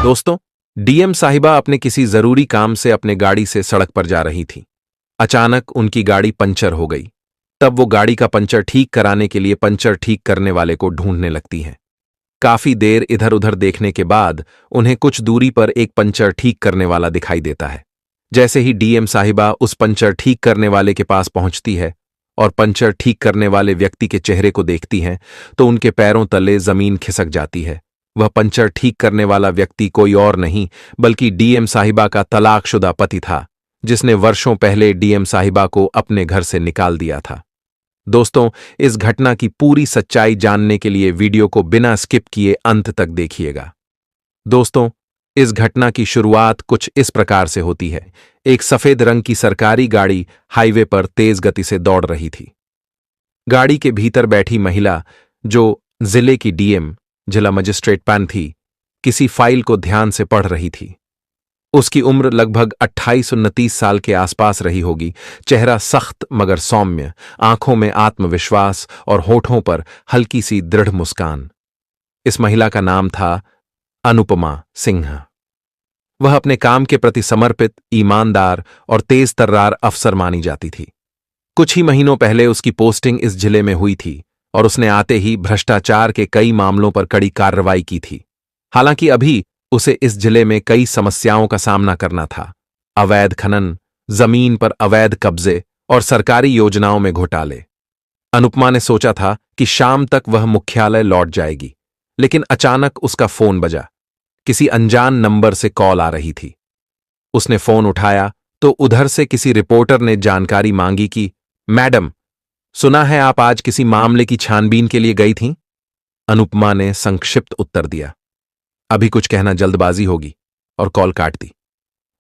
दोस्तों, डीएम साहिबा अपने किसी जरूरी काम से अपने गाड़ी से सड़क पर जा रही थी। अचानक उनकी गाड़ी पंचर हो गई। तब वो गाड़ी का पंचर ठीक कराने के लिए पंचर ठीक करने वाले को ढूंढने लगती हैं। काफी देर इधर उधर देखने के बाद उन्हें कुछ दूरी पर एक पंचर ठीक करने वाला दिखाई देता है। जैसे ही डीएम साहिबा उस पंचर ठीक करने वाले के पास पहुंचती है और पंचर ठीक करने वाले व्यक्ति के चेहरे को देखती हैं, तो उनके पैरों तले जमीन खिसक जाती है। वह पंचर ठीक करने वाला व्यक्ति कोई और नहीं बल्कि डीएम साहिबा का तलाकशुदा पति था, जिसने वर्षों पहले डीएम साहिबा को अपने घर से निकाल दिया था। दोस्तों, इस घटना की पूरी सच्चाई जानने के लिए वीडियो को बिना स्किप किए अंत तक देखिएगा। दोस्तों, इस घटना की शुरुआत कुछ इस प्रकार से होती है। एक सफेद रंग की सरकारी गाड़ी हाईवे पर तेज गति से दौड़ रही थी। गाड़ी के भीतर बैठी महिला, जो जिले की डीएम जिला मजिस्ट्रेट पैन थी, किसी फाइल को ध्यान से पढ़ रही थी। उसकी उम्र लगभग 28-29 साल के आसपास रही होगी। चेहरा सख्त मगर सौम्य, आंखों में आत्मविश्वास और होठों पर हल्की सी दृढ़ मुस्कान। इस महिला का नाम था अनुपमा सिंह। वह अपने काम के प्रति समर्पित, ईमानदार और तेज तर्रार अफसर मानी जाती थी। कुछ ही महीनों पहले उसकी पोस्टिंग इस जिले में हुई थी और उसने आते ही भ्रष्टाचार के कई मामलों पर कड़ी कार्रवाई की थी। हालांकि अभी उसे इस जिले में कई समस्याओं का सामना करना था। अवैध खनन, जमीन पर अवैध कब्जे और सरकारी योजनाओं में घोटाले। अनुपमा ने सोचा था कि शाम तक वह मुख्यालय लौट जाएगी, लेकिन अचानक उसका फोन बजा। किसी अनजान नंबर से कॉल आ रही थी। उसने फोन उठाया तो उधर से किसी रिपोर्टर ने जानकारी मांगी कि मैडम, सुना है आप आज किसी मामले की छानबीन के लिए गई थीं? अनुपमा ने संक्षिप्त उत्तर दिया। अभी कुछ कहना जल्दबाजी होगी, और कॉल काट दी।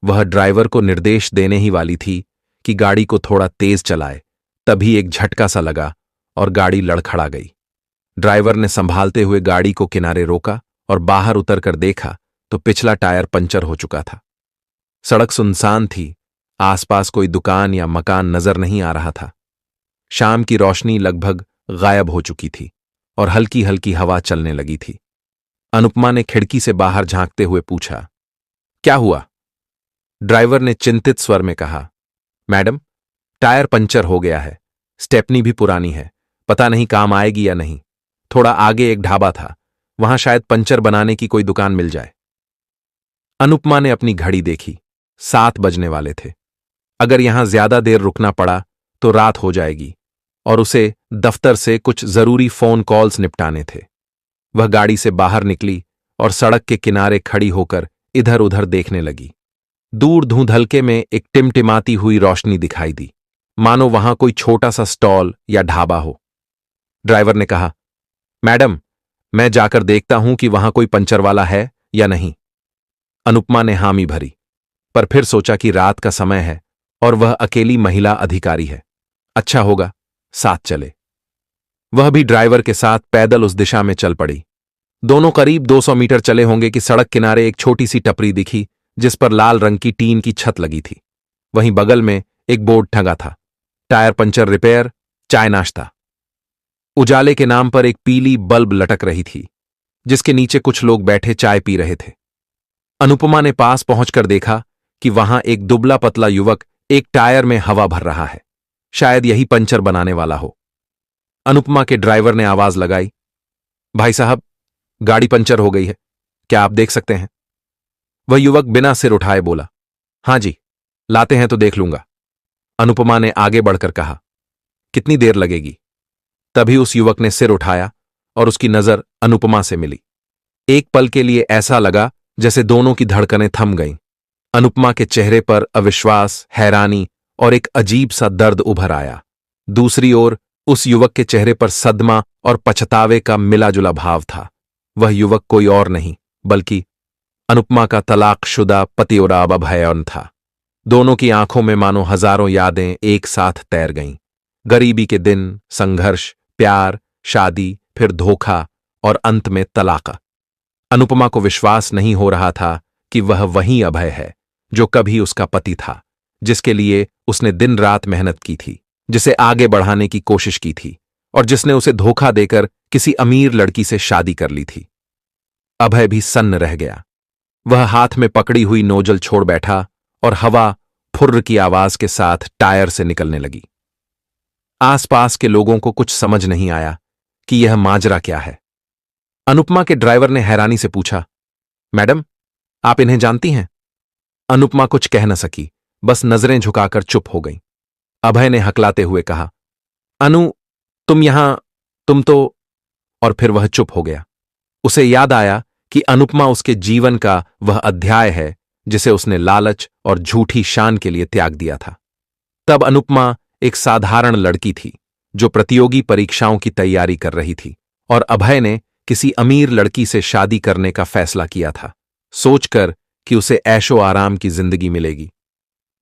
वह ड्राइवर को निर्देश देने ही वाली थी कि गाड़ी को थोड़ा तेज चलाए। तभी एक झटका सा लगा और गाड़ी लड़खड़ा गई। ड्राइवर ने संभालते हुए गाड़ी को किनारे रोका और बाहर उतरकर देखा तो पिछला टायर पंचर हो चुका था। सड़क सुनसान थी। आसपास कोई दुकान या मकान नजर नहीं आ रहा था। शाम की रोशनी लगभग गायब हो चुकी थी और हल्की हल्की हवा चलने लगी थी। अनुपमा ने खिड़की से बाहर झांकते हुए पूछा, क्या हुआ? ड्राइवर ने चिंतित स्वर में कहा, मैडम, टायर पंचर हो गया है। स्टेपनी भी पुरानी है, पता नहीं काम आएगी या नहीं। थोड़ा आगे एक ढाबा था, वहां शायद पंचर बनाने की कोई दुकान मिल जाए। अनुपमा ने अपनी घड़ी देखी। 7 बजने वाले थे। अगर यहां ज्यादा देर रुकना पड़ा तो रात हो जाएगी और उसे दफ्तर से कुछ जरूरी फोन कॉल्स निपटाने थे। वह गाड़ी से बाहर निकली और सड़क के किनारे खड़ी होकर इधर उधर देखने लगी। दूर धुंधलके में एक टिमटिमाती हुई रोशनी दिखाई दी, मानो वहां कोई छोटा सा स्टॉल या ढाबा हो। ड्राइवर ने कहा, मैडम, मैं जाकर देखता हूं कि वहां कोई पंचर वाला है या नहीं। अनुपमा ने हामी भरी, पर फिर सोचा कि रात का समय है और वह अकेली महिला अधिकारी है। अच्छा होगा साथ चले। वह भी ड्राइवर के साथ पैदल उस दिशा में चल पड़ी। दोनों करीब 200 मीटर चले होंगे कि सड़क किनारे एक छोटी सी टपरी दिखी, जिस पर लाल रंग की टीन की छत लगी थी। वहीं बगल में एक बोर्ड टंगा था, टायर पंचर रिपेयर, चाय नाश्ता। उजाले के नाम पर एक पीली बल्ब लटक रही थी, जिसके नीचे कुछ लोग बैठे चाय पी रहे थे। अनुपमा ने पास पहुंचकर देखा कि वहां एक दुबला पतला युवक एक टायर में हवा भर रहा है। शायद यही पंचर बनाने वाला हो। अनुपमा के ड्राइवर ने आवाज लगाई, भाई साहब, गाड़ी पंचर हो गई है, क्या आप देख सकते हैं? वह युवक बिना सिर उठाए बोला, हां जी, लाते हैं तो देख लूंगा। अनुपमा ने आगे बढ़कर कहा, कितनी देर लगेगी? तभी उस युवक ने सिर उठाया और उसकी नजर अनुपमा से मिली। एक पल के लिए ऐसा लगा जैसे दोनों की धड़कनें थम गईं। अनुपमा के चेहरे पर अविश्वास, हैरानी और एक अजीब सा दर्द उभर आया। दूसरी ओर उस युवक के चेहरे पर सदमा और पछतावे का मिलाजुला भाव था। वह युवक कोई और नहीं बल्कि अनुपमा का तलाकशुदा पति और अभयन था। दोनों की आंखों में मानो हजारों यादें एक साथ तैर गईं। गरीबी के दिन, संघर्ष, प्यार, शादी, फिर धोखा और अंत में तलाक। अनुपमा को विश्वास नहीं हो रहा था कि वह वही अभय है जो कभी उसका पति था, जिसके लिए उसने दिन रात मेहनत की थी, जिसे आगे बढ़ाने की कोशिश की थी और जिसने उसे धोखा देकर किसी अमीर लड़की से शादी कर ली थी। अभय भी सन्न रह गया। वह हाथ में पकड़ी हुई नोजल छोड़ बैठा और हवा फुर्र की आवाज के साथ टायर से निकलने लगी। आसपास के लोगों को कुछ समझ नहीं आया कि यह माजरा क्या है। अनुपमा के ड्राइवर ने हैरानी से पूछा, मैडम, आप इन्हें जानती हैं? अनुपमा कुछ कह न सकी, बस नजरें झुकाकर चुप हो गई। अभय ने हकलाते हुए कहा, अनु, तुम यहां, तुम तो। और फिर वह चुप हो गया। उसे याद आया कि अनुपमा उसके जीवन का वह अध्याय है जिसे उसने लालच और झूठी शान के लिए त्याग दिया था। तब अनुपमा एक साधारण लड़की थी जो प्रतियोगी परीक्षाओं की तैयारी कर रही थी, और अभय ने किसी अमीर लड़की से शादी करने का फैसला किया था, सोचकर कि उसे ऐशो आराम की जिंदगी मिलेगी।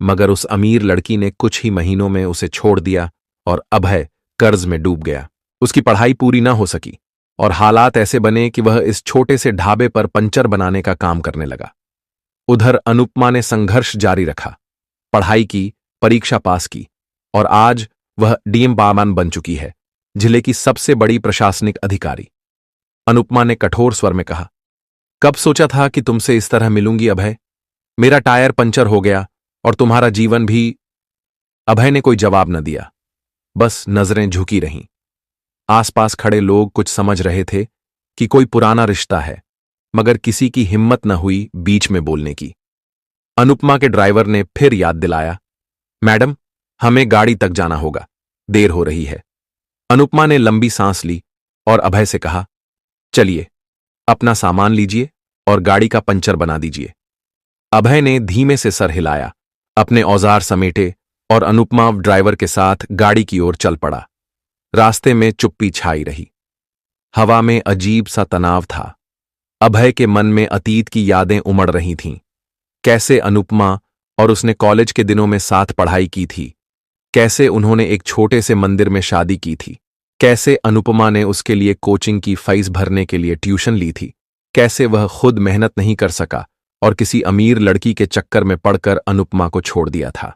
मगर उस अमीर लड़की ने कुछ ही महीनों में उसे छोड़ दिया और अभय कर्ज में डूब गया। उसकी पढ़ाई पूरी ना हो सकी और हालात ऐसे बने कि वह इस छोटे से ढाबे पर पंचर बनाने का काम करने लगा। उधर अनुपमा ने संघर्ष जारी रखा, पढ़ाई की, परीक्षा पास की और आज वह डीएम बामान बन चुकी है, जिले की सबसे बड़ी प्रशासनिक अधिकारी। अनुपमा ने कठोर स्वर में कहा, कब सोचा था कि तुमसे इस तरह मिलूंगी अभय? मेरा टायर पंचर हो गया और तुम्हारा जीवन भी। अभय ने कोई जवाब न दिया, बस नजरें झुकी रहीं। आसपास खड़े लोग कुछ समझ रहे थे कि कोई पुराना रिश्ता है, मगर किसी की हिम्मत न हुई बीच में बोलने की। अनुपमा के ड्राइवर ने फिर याद दिलाया, मैडम, हमें गाड़ी तक जाना होगा, देर हो रही है। अनुपमा ने लंबी सांस ली और अभय से कहा, चलिए, अपना सामान लीजिए और गाड़ी का पंचर बना दीजिए। अभय ने धीमे से सर हिलाया, अपने औजार समेटे और अनुपमा ड्राइवर के साथ गाड़ी की ओर चल पड़ा। रास्ते में चुप्पी छाई रही। हवा में अजीब सा तनाव था। अभय के मन में अतीत की यादें उमड़ रही थीं। कैसे अनुपमा और उसने कॉलेज के दिनों में साथ पढ़ाई की थी, कैसे उन्होंने एक छोटे से मंदिर में शादी की थी, कैसे अनुपमा ने उसके लिए कोचिंग की फीस भरने के लिए ट्यूशन ली थी, कैसे वह खुद मेहनत नहीं कर सका और किसी अमीर लड़की के चक्कर में पड़कर अनुपमा को छोड़ दिया था।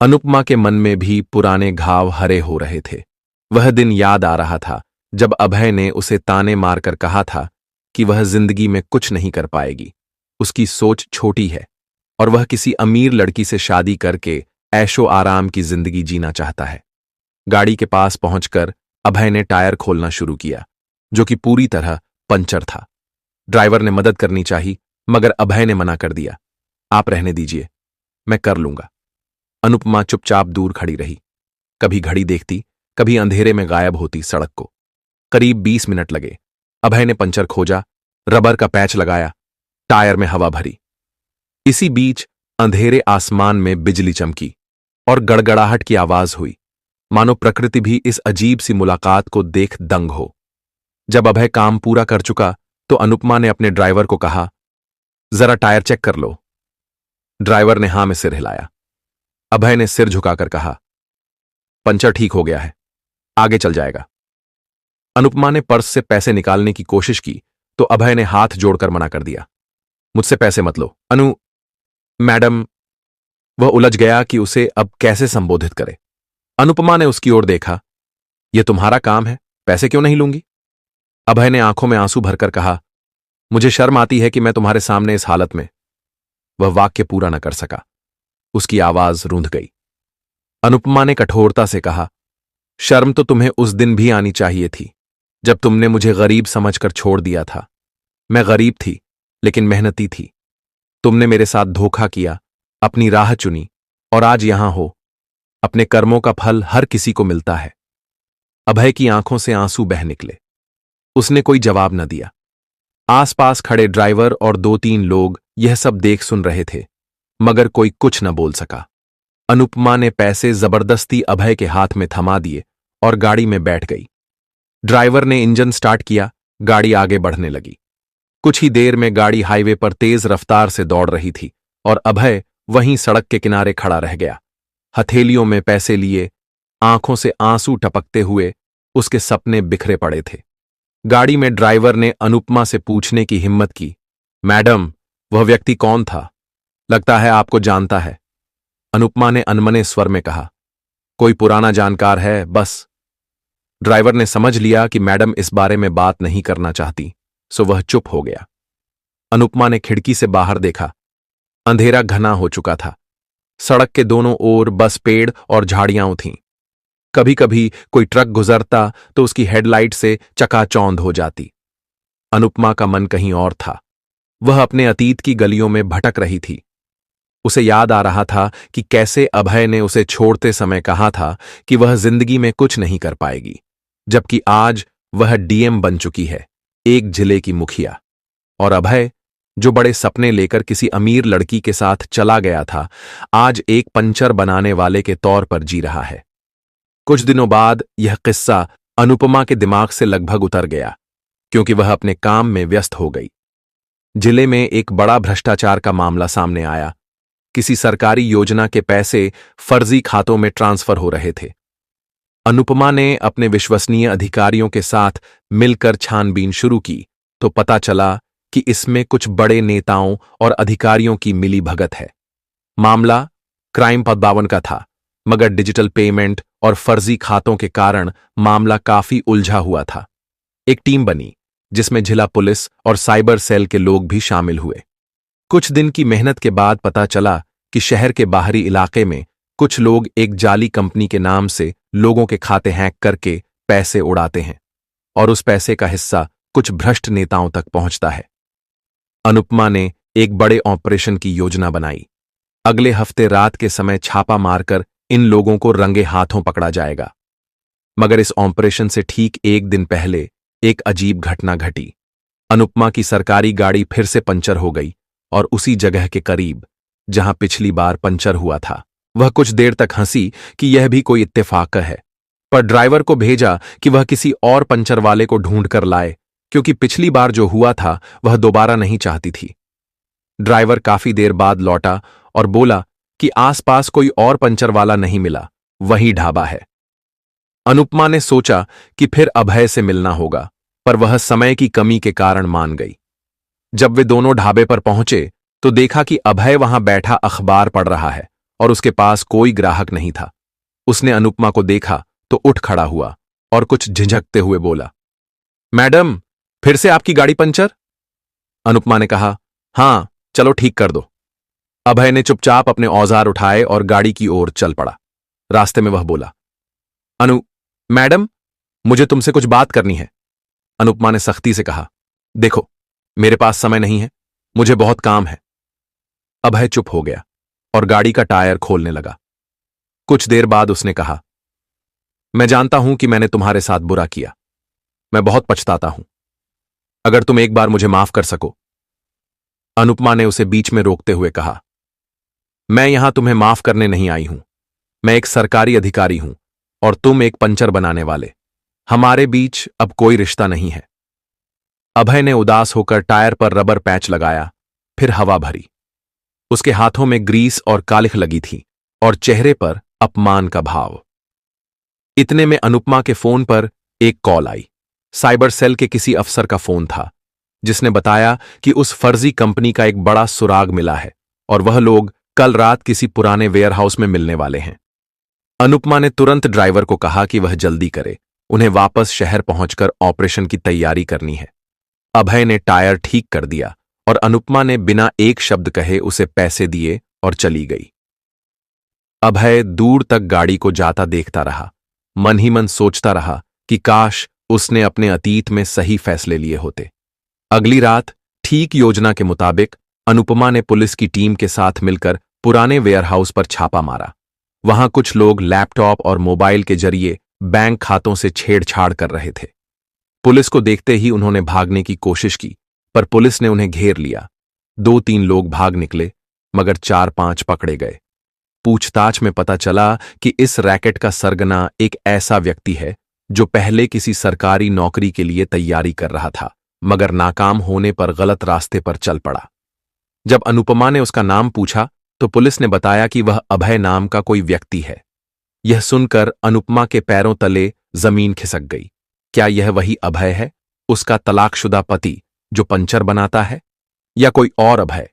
अनुपमा के मन में भी पुराने घाव हरे हो रहे थे। वह दिन याद आ रहा था जब अभय ने उसे ताने मारकर कहा था कि वह जिंदगी में कुछ नहीं कर पाएगी, उसकी सोच छोटी है और वह किसी अमीर लड़की से शादी करके ऐशो आराम की जिंदगी जीना चाहता है। गाड़ी के पास पहुंचकर अभय ने टायर खोलना शुरू किया, जो कि पूरी तरह पंचर था। ड्राइवर ने मदद करनी चाहिए, मगर अभय ने मना कर दिया, आप रहने दीजिए, मैं कर लूंगा। अनुपमा चुपचाप दूर खड़ी रही, कभी घड़ी देखती, कभी अंधेरे में गायब होती सड़क को। करीब 20 मिनट लगे। अभय ने पंचर खोजा, रबर का पैच लगाया, टायर में हवा भरी। इसी बीच अंधेरे आसमान में बिजली चमकी और गड़गड़ाहट की आवाज हुई, मानो प्रकृति भी इस अजीब सी मुलाकात को देख दंग हो। जब अभय काम पूरा कर चुका तो अनुपमा ने अपने ड्राइवर को कहा, जरा टायर चेक कर लो। ड्राइवर ने हां में सिर हिलाया। अभय ने सिर झुकाकर कहा, पंचर ठीक हो गया है, आगे चल जाएगा। अनुपमा ने पर्स से पैसे निकालने की कोशिश की तो अभय ने हाथ जोड़कर मना कर दिया, मुझसे पैसे मत लो मैडम। वह उलझ गया कि उसे अब कैसे संबोधित करे। अनुपमा ने उसकी ओर देखा, यह तुम्हारा काम है, पैसे क्यों नहीं लूंगी? अभय ने आंखों में आंसू भरकर कहा, मुझे शर्म आती है कि मैं तुम्हारे सामने इस हालत में। वह वाक्य पूरा न कर सका, उसकी आवाज रूंध गई। अनुपमा ने कठोरता से कहा, शर्म तो तुम्हें उस दिन भी आनी चाहिए थी जब तुमने मुझे गरीब समझकर छोड़ दिया था। मैं गरीब थी लेकिन मेहनती थी। तुमने मेरे साथ धोखा किया, अपनी राह चुनी और आज यहां हो। अपने कर्मों का फल हर किसी को मिलता है। अभय की आंखों से आंसू बह निकले। उसने कोई जवाब न दिया। आसपास खड़े ड्राइवर और 2-3 लोग यह सब देख सुन रहे थे, मगर कोई कुछ न बोल सका। अनुपमा ने पैसे जबरदस्ती अभय के हाथ में थमा दिए और गाड़ी में बैठ गई। ड्राइवर ने इंजन स्टार्ट किया, गाड़ी आगे बढ़ने लगी। कुछ ही देर में गाड़ी हाईवे पर तेज रफ्तार से दौड़ रही थी और अभय वहीं सड़क के किनारे खड़ा रह गया, हथेलियों में पैसे लिए, आंखों से आंसू टपकते हुए। उसके सपने बिखरे पड़े थे। गाड़ी में ड्राइवर ने अनुपमा से पूछने की हिम्मत की, मैडम, वह व्यक्ति कौन था? लगता है आपको जानता है। अनुपमा ने अनमने स्वर में कहा, कोई पुराना जानकार है बस। ड्राइवर ने समझ लिया कि मैडम इस बारे में बात नहीं करना चाहती, सो वह चुप हो गया। अनुपमा ने खिड़की से बाहर देखा। अंधेरा घना हो चुका था। सड़क के दोनों ओर बस पेड़ और झाड़ियां थीं। कभी कभी कोई ट्रक गुजरता तो उसकी हेडलाइट से चकाचौंध हो जाती। अनुपमा का मन कहीं और था। वह अपने अतीत की गलियों में भटक रही थी। उसे याद आ रहा था कि कैसे अभय ने उसे छोड़ते समय कहा था कि वह जिंदगी में कुछ नहीं कर पाएगी, जबकि आज वह डीएम बन चुकी है, एक जिले की मुखिया। और अभय, जो बड़े सपने लेकर किसी अमीर लड़की के साथ चला गया था, आज एक पंचर बनाने वाले के तौर पर जी रहा है। कुछ दिनों बाद यह किस्सा अनुपमा के दिमाग से लगभग उतर गया, क्योंकि वह अपने काम में व्यस्त हो गई। जिले में एक बड़ा भ्रष्टाचार का मामला सामने आया। किसी सरकारी योजना के पैसे फर्जी खातों में ट्रांसफर हो रहे थे। अनुपमा ने अपने विश्वसनीय अधिकारियों के साथ मिलकर छानबीन शुरू की तो पता चला कि इसमें कुछ बड़े नेताओं और अधिकारियों की मिलीभगत है। मामला क्राइम 52 का था, मगर डिजिटल पेमेंट और फर्जी खातों के कारण मामला काफी उलझा हुआ था। एक टीम बनी जिसमें जिला पुलिस और साइबर सेल के लोग भी शामिल हुए। कुछ दिन की मेहनत के बाद पता चला कि शहर के बाहरी इलाके में कुछ लोग एक जाली कंपनी के नाम से लोगों के खाते हैक करके पैसे उड़ाते हैं और उस पैसे का हिस्सा कुछ भ्रष्ट नेताओं तक पहुंचता है। अनुपमा ने एक बड़े ऑपरेशन की योजना बनाई। अगले हफ्ते रात के समय छापा मारकर इन लोगों को रंगे हाथों पकड़ा जाएगा। मगर इस ऑपरेशन से ठीक एक दिन पहले एक अजीब घटना घटी। अनुपमा की सरकारी गाड़ी फिर से पंचर हो गई और उसी जगह के करीब जहां पिछली बार पंचर हुआ था। वह कुछ देर तक हंसी कि यह भी कोई इत्तेफाक है, पर ड्राइवर को भेजा कि वह किसी और पंचर वाले को ढूंढ कर लाए, क्योंकि पिछली बार जो हुआ था वह दोबारा नहीं चाहती थी। ड्राइवर काफी देर बाद लौटा और बोला कि आसपास कोई और पंचर वाला नहीं मिला, वही ढाबा है। अनुपमा ने सोचा कि फिर अभय से मिलना होगा, पर वह समय की कमी के कारण मान गई। जब वे दोनों ढाबे पर पहुंचे तो देखा कि अभय वहां बैठा अखबार पढ़ रहा है और उसके पास कोई ग्राहक नहीं था। उसने अनुपमा को देखा तो उठ खड़ा हुआ और कुछ झिझकते हुए बोला, मैडम, फिर से आपकी गाड़ी पंचर? अनुपमा ने कहा, हां, चलो ठीक कर दो। अभय ने चुपचाप अपने औजार उठाए और गाड़ी की ओर चल पड़ा। रास्ते में वह बोला, मैडम, मुझे तुमसे कुछ बात करनी है। अनुपमा ने सख्ती से कहा, देखो, मेरे पास समय नहीं है, मुझे बहुत काम है। अभय चुप हो गया और गाड़ी का टायर खोलने लगा। कुछ देर बाद उसने कहा, मैं जानता हूं कि मैंने तुम्हारे साथ बुरा किया। मैं बहुत पछताता हूं। अगर तुम एक बार मुझे माफ कर सको। अनुपमा ने उसे बीच में रोकते हुए कहा, मैं यहां तुम्हें माफ करने नहीं आई हूं। मैं एक सरकारी अधिकारी हूं और तुम एक पंचर बनाने वाले। हमारे बीच अब कोई रिश्ता नहीं है। अभय ने उदास होकर टायर पर रबर पैच लगाया, फिर हवा भरी। उसके हाथों में ग्रीस और कालिख लगी थी और चेहरे पर अपमान का भाव। इतने में अनुपमा के फोन पर एक कॉल आई। साइबर सेल के किसी अफसर का फोन था, जिसने बताया कि उस फर्जी कंपनी का एक बड़ा सुराग मिला है और वह लोग कल रात किसी पुराने वेयरहाउस में मिलने वाले हैं। अनुपमा ने तुरंत ड्राइवर को कहा कि वह जल्दी करे, उन्हें वापस शहर पहुंचकर ऑपरेशन की तैयारी करनी है। अभय ने टायर ठीक कर दिया और अनुपमा ने बिना एक शब्द कहे उसे पैसे दिए और चली गई। अभय दूर तक गाड़ी को जाता देखता रहा, मन ही मन सोचता रहा कि काश उसने अपने अतीत में सही फैसले लिए होते। अगली रात ठीक योजना के मुताबिक अनुपमा ने पुलिस की टीम के साथ मिलकर पुराने वेयरहाउस पर छापा मारा। वहां कुछ लोग लैपटॉप और मोबाइल के जरिए बैंक खातों से छेड़छाड़ कर रहे थे। पुलिस को देखते ही उन्होंने भागने की कोशिश की, पर पुलिस ने उन्हें घेर लिया। 2-3 लोग भाग निकले, मगर 4-5 पकड़े गए। पूछताछ में पता चला कि इस रैकेट का सरगना एक ऐसा व्यक्ति है जो पहले किसी सरकारी नौकरी के लिए तैयारी कर रहा था, मगर नाकाम होने पर गलत रास्ते पर चल पड़ा। जब अनुपमा ने उसका नाम पूछा तो पुलिस ने बताया कि वह अभय नाम का कोई व्यक्ति है। यह सुनकर अनुपमा के पैरों तले जमीन खिसक गई। क्या यह वही अभय है, उसका तलाकशुदा पति जो पंचर बनाता है, या कोई और अभय?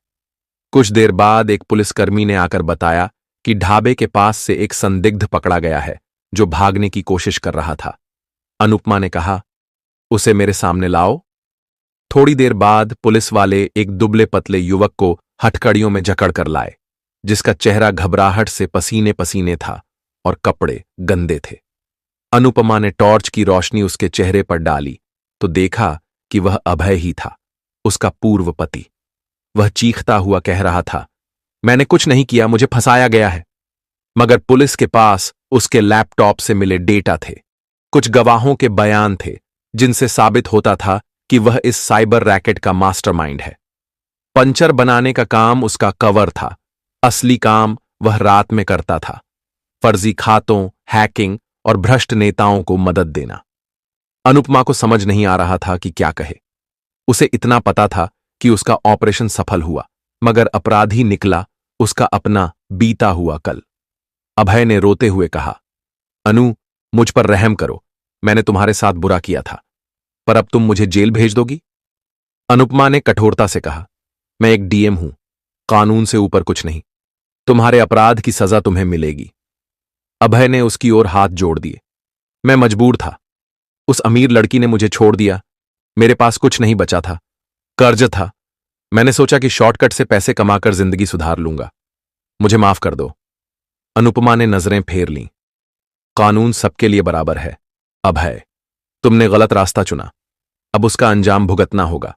कुछ देर बाद एक पुलिसकर्मी ने आकर बताया कि ढाबे के पास से एक संदिग्ध पकड़ा गया है जो भागने की कोशिश कर रहा था। अनुपमा ने कहा, उसे मेरे सामने लाओ। थोड़ी देर बाद पुलिस वाले एक दुबले पतले युवक को हथकड़ियों में जकड़ कर लाए, जिसका चेहरा घबराहट से पसीने पसीने था और कपड़े गंदे थे। अनुपमा ने टॉर्च की रोशनी उसके चेहरे पर डाली तो देखा कि वह अभय ही था, उसका पूर्व पति। वह चीखता हुआ कह रहा था, मैंने कुछ नहीं किया, मुझे फंसाया गया है। मगर पुलिस के पास उसके लैपटॉप से मिले डेटा थे, कुछ गवाहों के बयान थे, जिनसे साबित होता था कि वह इस साइबर रैकेट का मास्टरमाइंड है। पंचर बनाने का काम उसका कवर था, असली काम वह रात में करता था, फर्जी खातों, हैकिंग और भ्रष्ट नेताओं को मदद देना। अनुपमा को समझ नहीं आ रहा था कि क्या कहे। उसे इतना पता था कि उसका ऑपरेशन सफल हुआ, मगर अपराधी निकला उसका अपना बीता हुआ कल। अभय ने रोते हुए कहा, अनु, मुझ पर रहम करो, मैंने तुम्हारे साथ बुरा किया था, पर अब तुम मुझे जेल भेज दोगी? अनुपमा ने कठोरता से कहा, मैं एक डीएम हूं, कानून से ऊपर कुछ नहीं, तुम्हारे अपराध की सजा तुम्हें मिलेगी। अभय ने उसकी ओर हाथ जोड़ दिए। मैं मजबूर था, उस अमीर लड़की ने मुझे छोड़ दिया, मेरे पास कुछ नहीं बचा था, कर्ज था। मैंने सोचा कि शॉर्टकट से पैसे कमाकर जिंदगी सुधार लूंगा, मुझे माफ कर दो। अनुपमा ने नजरें फेर लीं। कानून सबके लिए बराबर है अभय, तुमने गलत रास्ता चुना, अब उसका अंजाम भुगतना होगा।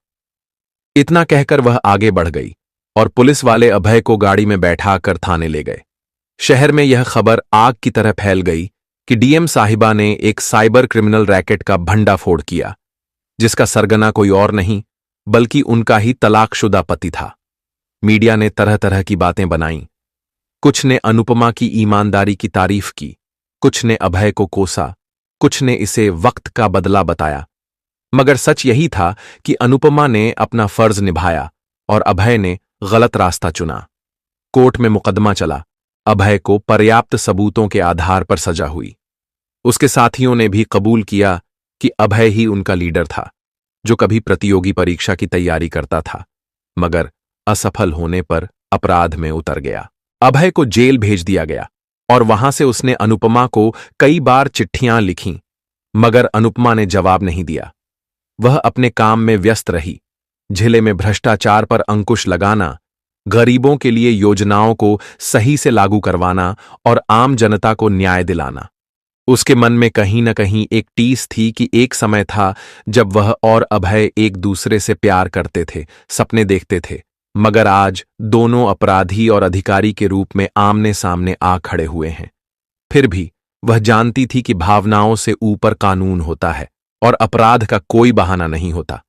इतना कहकर वह आगे बढ़ गई और पुलिस वाले अभय को गाड़ी में बैठाकर थाने ले गए। शहर में यह खबर आग की तरह फैल गई कि डीएम साहिबा ने एक साइबर क्रिमिनल रैकेट का भंडाफोड़ किया, जिसका सरगना कोई और नहीं बल्कि उनका ही तलाकशुदा पति था। मीडिया ने तरह तरह की बातें बनाईं। कुछ ने अनुपमा की ईमानदारी की तारीफ की, कुछ ने अभय को कोसा, कुछ ने इसे वक्त का बदला बताया। मगर सच यही था कि अनुपमा ने अपना फर्ज निभाया और अभय ने गलत रास्ता चुना। कोर्ट में मुकदमा चला, अभय को पर्याप्त सबूतों के आधार पर सजा हुई। उसके साथियों ने भी कबूल किया कि अभय ही उनका लीडर था, जो कभी प्रतियोगी परीक्षा की तैयारी करता था, मगर असफल होने पर अपराध में उतर गया। अभय को जेल भेज दिया गया और वहां से उसने अनुपमा को कई बार चिट्ठियां लिखीं, मगर अनुपमा ने जवाब नहीं दिया। वह अपने काम में व्यस्त रही, जिले में भ्रष्टाचार पर अंकुश लगाना, गरीबों के लिए योजनाओं को सही से लागू करवाना और आम जनता को न्याय दिलाना। उसके मन में कहीं न कहीं एक टीस थी कि एक समय था जब वह और अभय एक दूसरे से प्यार करते थे, सपने देखते थे, मगर आज दोनों अपराधी और अधिकारी के रूप में आमने सामने आ खड़े हुए हैं। फिर भी वह जानती थी कि भावनाओं से ऊपर कानून होता है और अपराध का कोई बहाना नहीं होता।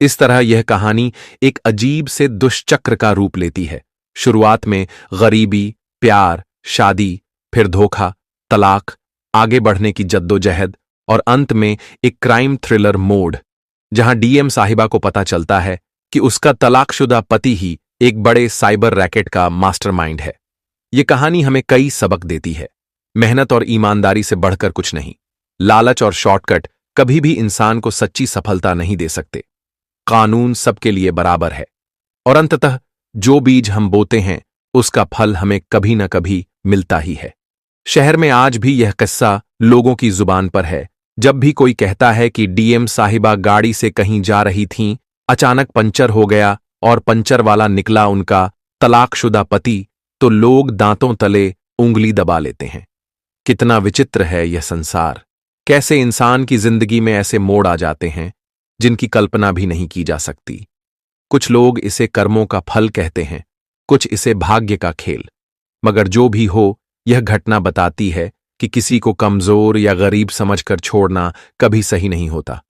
इस तरह यह कहानी एक अजीब से दुष्चक्र का रूप लेती है। शुरुआत में गरीबी, प्यार, शादी, फिर धोखा, तलाक, आगे बढ़ने की जद्दोजहद और अंत में एक क्राइम थ्रिलर मोड, जहां डीएम साहिबा को पता चलता है कि उसका तलाकशुदा पति ही एक बड़े साइबर रैकेट का मास्टरमाइंड है। यह कहानी हमें कई सबक देती है। मेहनत और ईमानदारी से बढ़कर कुछ नहीं। लालच और शॉर्टकट कभी भी इंसान को सच्ची सफलता नहीं दे सकते। कानून सबके लिए बराबर है और अंततः जो बीज हम बोते हैं उसका फल हमें कभी न कभी मिलता ही है। शहर में आज भी यह किस्सा लोगों की जुबान पर है। जब भी कोई कहता है कि डीएम साहिबा गाड़ी से कहीं जा रही थीं, अचानक पंचर हो गया और पंचर वाला निकला उनका तलाकशुदा पति, तो लोग दांतों तले उंगली दबा लेते हैं। कितना विचित्र है यह संसार। कैसे इंसान की जिंदगी में ऐसे मोड़ आ जाते हैं जिनकी कल्पना भी नहीं की जा सकती। कुछ लोग इसे कर्मों का फल कहते हैं, कुछ इसे भाग्य का खेल। मगर जो भी हो, यह घटना बताती है कि किसी को कमजोर या गरीब समझकर छोड़ना कभी सही नहीं होता।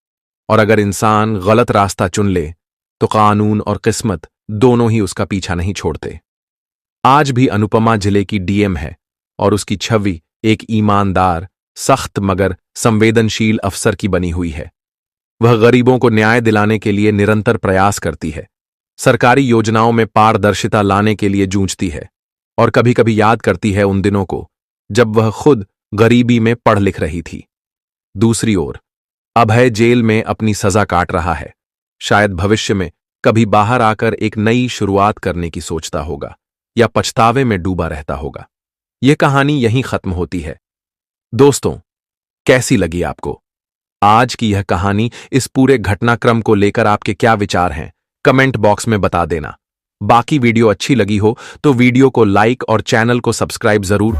और अगर इंसान गलत रास्ता चुन ले तो कानून और किस्मत दोनों ही उसका पीछा नहीं छोड़ते। आज भी अनुपमा जिले की डीएम है और उसकी छवि एक ईमानदार, सख्त मगर संवेदनशील अफसर की बनी हुई है। वह गरीबों को न्याय दिलाने के लिए निरंतर प्रयास करती है, सरकारी योजनाओं में पारदर्शिता लाने के लिए जूझती है और कभी कभी याद करती है उन दिनों को जब वह खुद गरीबी में पढ़ लिख रही थी। दूसरी ओर अभय जेल में अपनी सजा काट रहा है। शायद भविष्य में कभी बाहर आकर एक नई शुरुआत करने की सोचता होगा या पछतावे में डूबा रहता होगा। यह कहानी यहीं खत्म होती है। दोस्तों, कैसी लगी आपको? आज की यह कहानी, इस पूरे घटनाक्रम को लेकर आपके क्या विचार हैं, कमेंट बॉक्स में बता देना। बाकी वीडियो अच्छी लगी हो तो वीडियो को लाइक और चैनल को सब्सक्राइब जरूर